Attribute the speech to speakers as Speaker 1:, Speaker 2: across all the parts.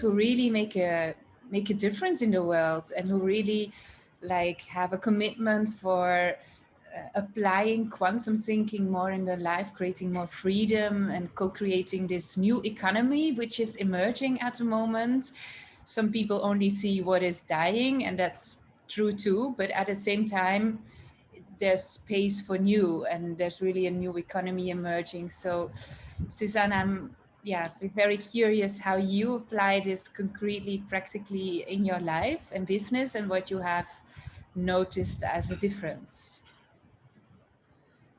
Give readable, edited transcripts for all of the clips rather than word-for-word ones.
Speaker 1: who really make a difference in the world, and who really like have a commitment for applying quantum thinking more in their life, creating more freedom and co-creating this new economy which is emerging at the moment. Some people only see what is dying, and that's true too, but at the same time there's space for new, and there's really a new economy emerging. So Suzanne, I'm very curious how you apply this concretely, practically in your life and business, and what you have noticed as a difference.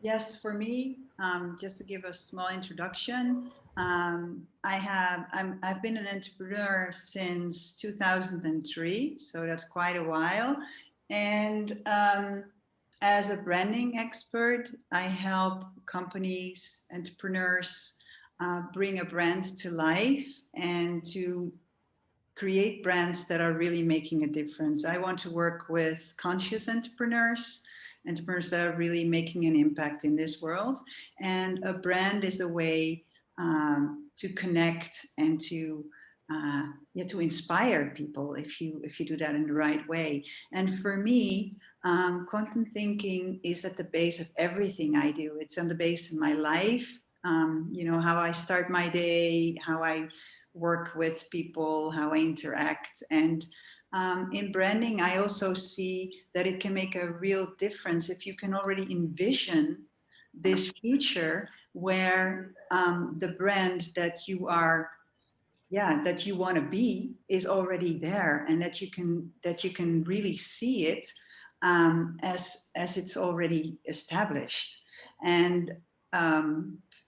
Speaker 2: Yes, for me, just to give a small introduction, I've been an entrepreneur since 2003, so that's quite a while. And as a branding expert, I help companies, entrepreneurs bring a brand to life and to create brands that are really making a difference. I want to work with conscious entrepreneurs, entrepreneurs that are really making an impact in this world. And a brand is a way to connect and to inspire people if you do that in the right way. And for me, quantum thinking is at the base of everything I do. It's on the base of my life. How I start my day, how I work with people, how I interact. And in branding, I also see that it can make a real difference if you can already envision this future where the brand that you are, that you want to be is already there, and that you can really see it as it's already established. And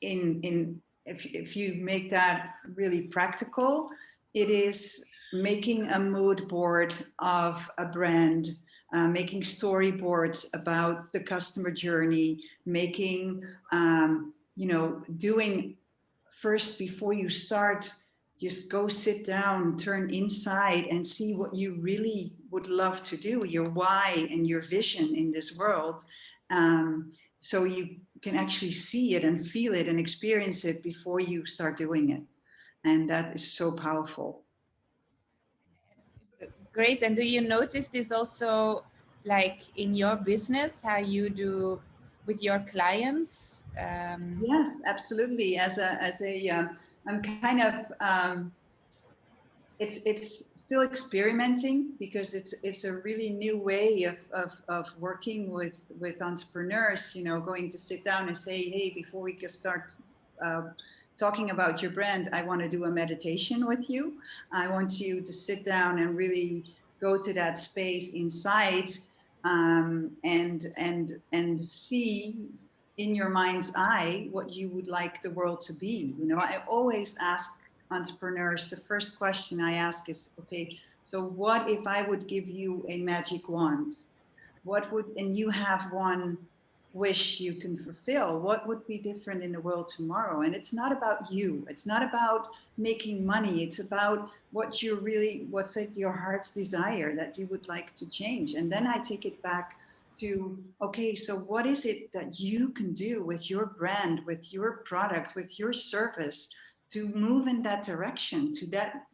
Speaker 2: if you make that really practical, it is making a mood board of a brand, making storyboards about the customer journey, making, doing first before you start, just go sit down, turn inside and see what you really would love to do, your why and your vision in this world. So you can actually see it and feel it and experience it before you start doing it. And that is so powerful.
Speaker 1: Great. And do you notice this also, like in your business, how you do with your clients?
Speaker 2: Yes, absolutely. I'm kind of, it's still experimenting, because it's a really new way of working with entrepreneurs, going to sit down and say, hey, before we can start talking about your brand, I want to do a meditation with you. I want you to sit down and really go to that space inside, and see in your mind's eye what you would like the world to be. I always ask entrepreneurs, the first question I ask is, okay, so what if I would give you a magic wand? And you have one wish you can fulfill, what would be different in the world tomorrow? And it's not about you. It's not about making money. It's about what's at your heart's desire that you would like to change. And then I take it back to, okay, so what is it that you can do with your brand, with your product, with your service, to move in that direction, to that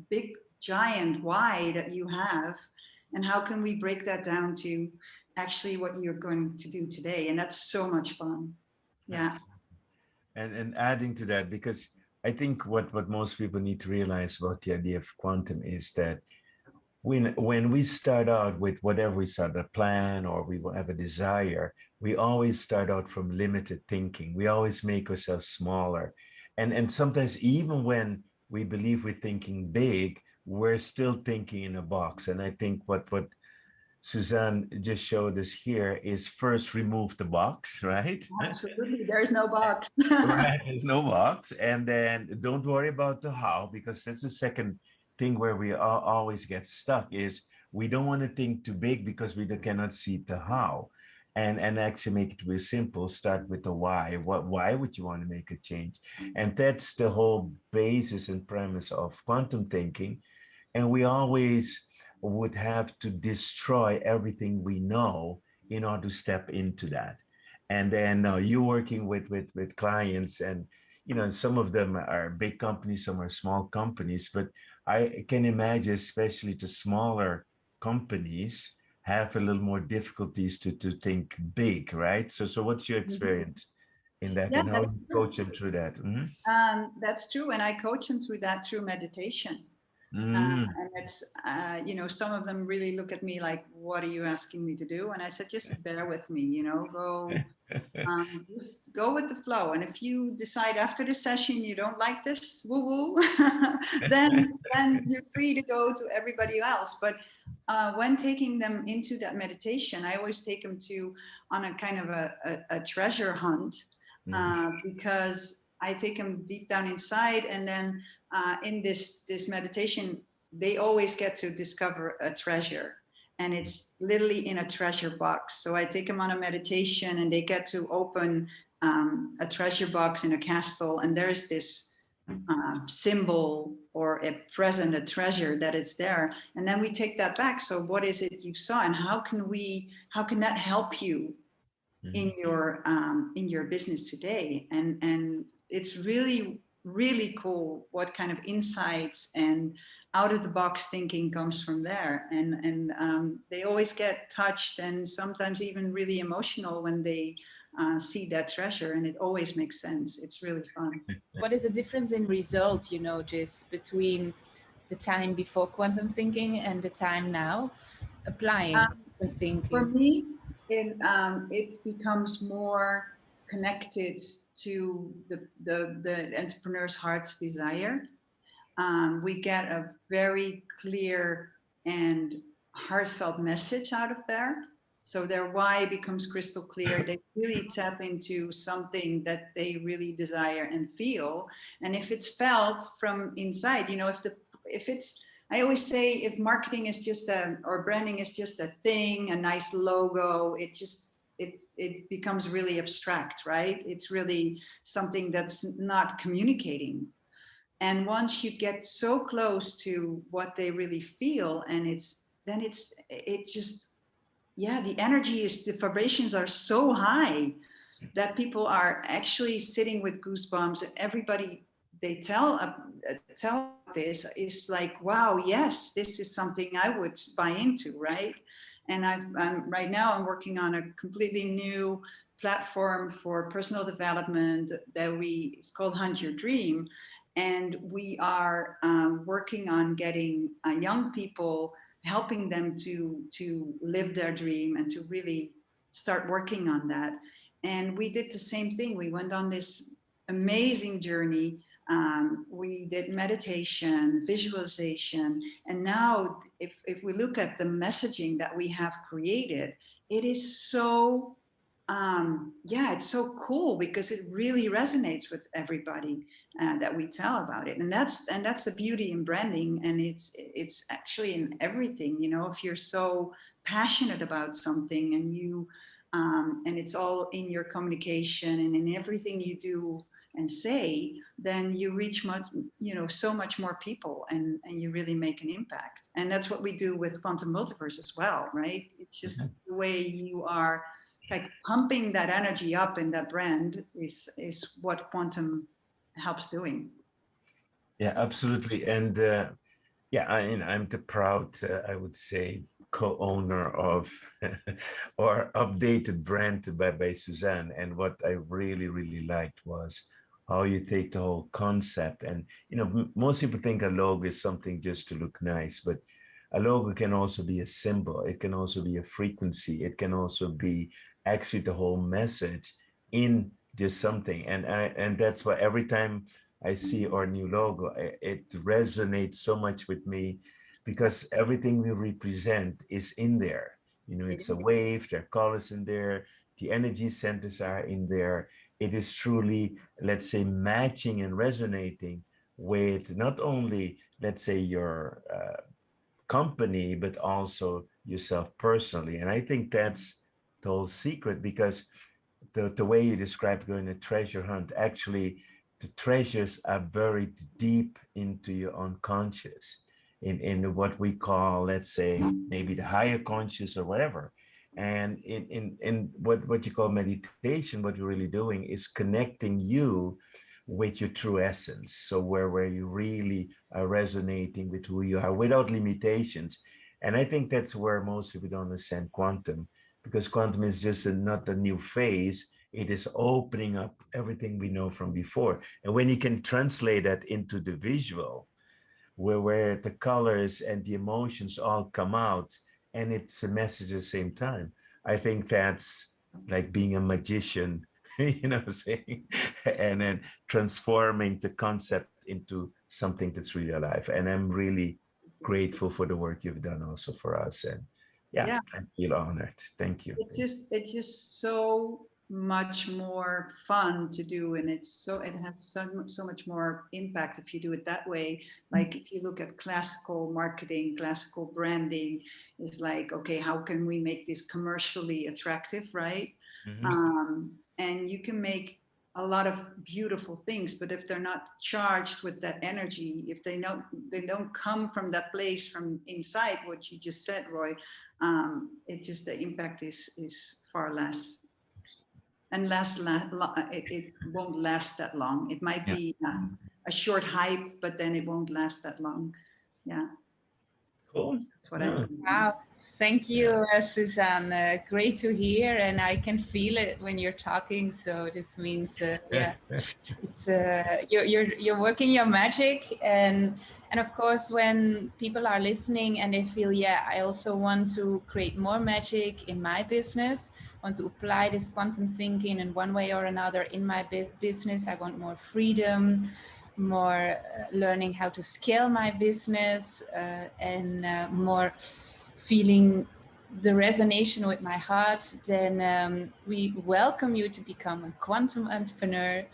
Speaker 2: big giant why that you have? And how can we break that down to actually what you're going to do today? And that's so much fun. Yeah.
Speaker 3: And adding to that, because I think what most people need to realize about the idea of quantum is that when we start out with whatever we start, a plan or we have a desire, we always start out from limited thinking. We always make ourselves smaller. And sometimes even when we believe we're thinking big, we're still thinking in a box. And I think what Suzanne just showed us here is first remove the box, right?
Speaker 2: Absolutely. There's no box.
Speaker 3: Right, there's no box. And then don't worry about the how, because that's the second thing where we always get stuck is we don't want to think too big because we cannot see the how. And actually make it real simple. Start with the why. Why would you want to make a change? And that's the whole basis and premise of quantum thinking. And we always would have to destroy everything we know in order to step into that. And then you're working with clients, and some of them are big companies, some are small companies, but I can imagine, especially the smaller companies have a little more difficulties to think big, right? So what's your
Speaker 2: Mhm.
Speaker 3: experience in that,
Speaker 2: Yeah,
Speaker 3: and how
Speaker 2: that's
Speaker 3: you
Speaker 2: true.
Speaker 3: coach them through that?
Speaker 2: That's true, and I coach them through that through meditation.
Speaker 3: Mm.
Speaker 2: And it's, some of them really look at me like, "What are you asking me to do?" And I said, "Just bear with me. Just go with the flow. And if you decide after the session you don't like this woo woo, then you're free to go to everybody else." But when taking them into that meditation, I always take them to on a kind of a treasure hunt, because I take them deep down inside, and then in this meditation, they always get to discover a treasure, and it's literally in a treasure box. So I take them on a meditation, and they get to open a treasure box in a castle, and there's this symbol or a present, a treasure that is there, and then we take that back. So what is it you saw, and how can that help you
Speaker 3: Mhm.
Speaker 2: in your business today? And it's really really cool what kind of insights and out of the box thinking comes from there. And they always get touched and sometimes even really emotional when they see that treasure, and it always makes sense. It's really fun.
Speaker 1: What is the difference in result you notice between the time before quantum thinking and the time now applying quantum
Speaker 2: For
Speaker 1: thinking?
Speaker 2: me, it becomes more connected to the entrepreneur's heart's desire. We get a very clear and heartfelt message out of there. So their why becomes crystal clear. They really tap into something that they really desire and feel. And if it's felt from inside, if it's, I always say, if marketing is just or branding is just a thing, a nice logo, it becomes really abstract, right? It's really something that's not communicating. And once you get so close to what they really feel, and it just, yeah, the energy is, the vibrations are so high that people are actually sitting with goosebumps, and everybody they tell about this is like, wow, yes, this is something I would buy into, right? And right now I'm working on a completely new platform for personal development that it's called Hunt Your Dream, and we are working on getting young people, helping them to live their dream and to really start working on that. And we did the same thing. We went on this amazing journey. We did meditation, visualization, and now if we look at the messaging that we have created, it is so yeah, it's so cool because it really resonates with everybody that we tell about it. And that's the beauty in branding, and it's actually in everything. If you're so passionate about something, and it's all in your communication and in everything you do and say, then you reach so much more people, and you really make an impact. And that's what we do with Quantum Multiverse as well, right? It's just the way you are like pumping that energy up in that brand is what quantum helps doing.
Speaker 3: Yeah, absolutely. And yeah, I'm the proud, I would say, co-owner of or updated brand by Suzanne. And what I really, really liked was how you take the whole concept. And, most people think a logo is something just to look nice, but a logo can also be a symbol. It can also be a frequency. It can also be actually the whole message in just something. And that's why every time I see our new logo, it resonates so much with me because everything we represent is in there.
Speaker 2: It
Speaker 3: It's a
Speaker 2: is.
Speaker 3: wave, there are colors in there, the energy centers are in there. It is truly, let's say, matching and resonating with not only, let's say, your company, but also yourself personally. And I think that's the whole secret because the way you described going a treasure hunt, actually, the treasures are buried deep into your unconscious, in what we call, let's say, maybe the higher conscious or whatever. And in what you call meditation, what you're really doing is connecting you with your true essence. So where you really are resonating with who you are without limitations. And I think that's where most people don't understand quantum, because quantum is just not a new phase. It is opening up everything we know from before. And when you can translate that into the visual, where the colors and the emotions all come out and it's a message at the same time. I think that's like being a magician, you know what I'm saying? And then transforming the concept into something that's really alive. And I'm really
Speaker 2: Exactly.
Speaker 3: grateful for the work you've done also for us. And yeah,
Speaker 2: Yeah.
Speaker 3: I feel honored. Thank you.
Speaker 2: It's just so much more fun to do, and it has so much more impact if you do it that way. Like if you look at classical marketing, classical branding, is like, okay, how can we make this commercially attractive, right?
Speaker 3: Mhm.
Speaker 2: And you can make a lot of beautiful things, but if they're not charged with that energy, if they don't come from that place from inside, what you just said, Roy, it just the impact is far less, and it won't last that long. It might
Speaker 3: Yeah,
Speaker 2: be a short hype, but then it won't last that long. Yeah,
Speaker 3: cool.
Speaker 2: that's what I
Speaker 3: No,
Speaker 2: believe.
Speaker 1: Wow. Thank
Speaker 3: yeah.
Speaker 1: you, Suzanne. Great to hear, and I can feel it when you're talking. So this means, yeah, it's you're working your magic, and of course, when people are listening and they feel, yeah, I also want to create more magic in my business, want to apply this quantum thinking in one way or another in my business. I want more freedom, more learning how to scale my business, and more feeling the resonation with my heart, then we welcome you to become a quantum entrepreneur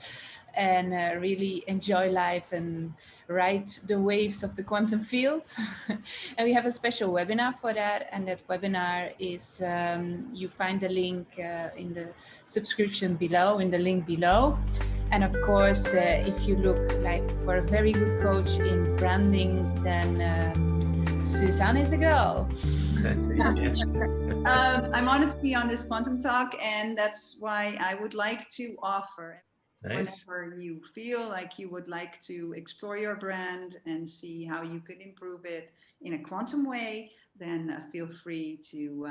Speaker 1: and really enjoy life and ride the waves of the quantum field. And we have a special webinar for that. And that webinar is, you find the link in the subscription below, in the link below. And of course, if you look like for a very good coach in branding, then Suzanne is a girl.
Speaker 3: Yes.
Speaker 2: I'm honored to be on this quantum talk, and that's why I would like to offer,
Speaker 3: Nice.
Speaker 2: whenever you feel like you would like to explore your brand and see how you could improve it in a quantum way, then feel free to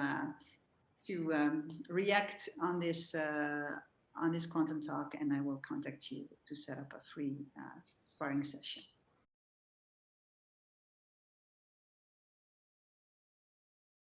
Speaker 2: react on this quantum talk, and I will contact you to set up a free sparring session.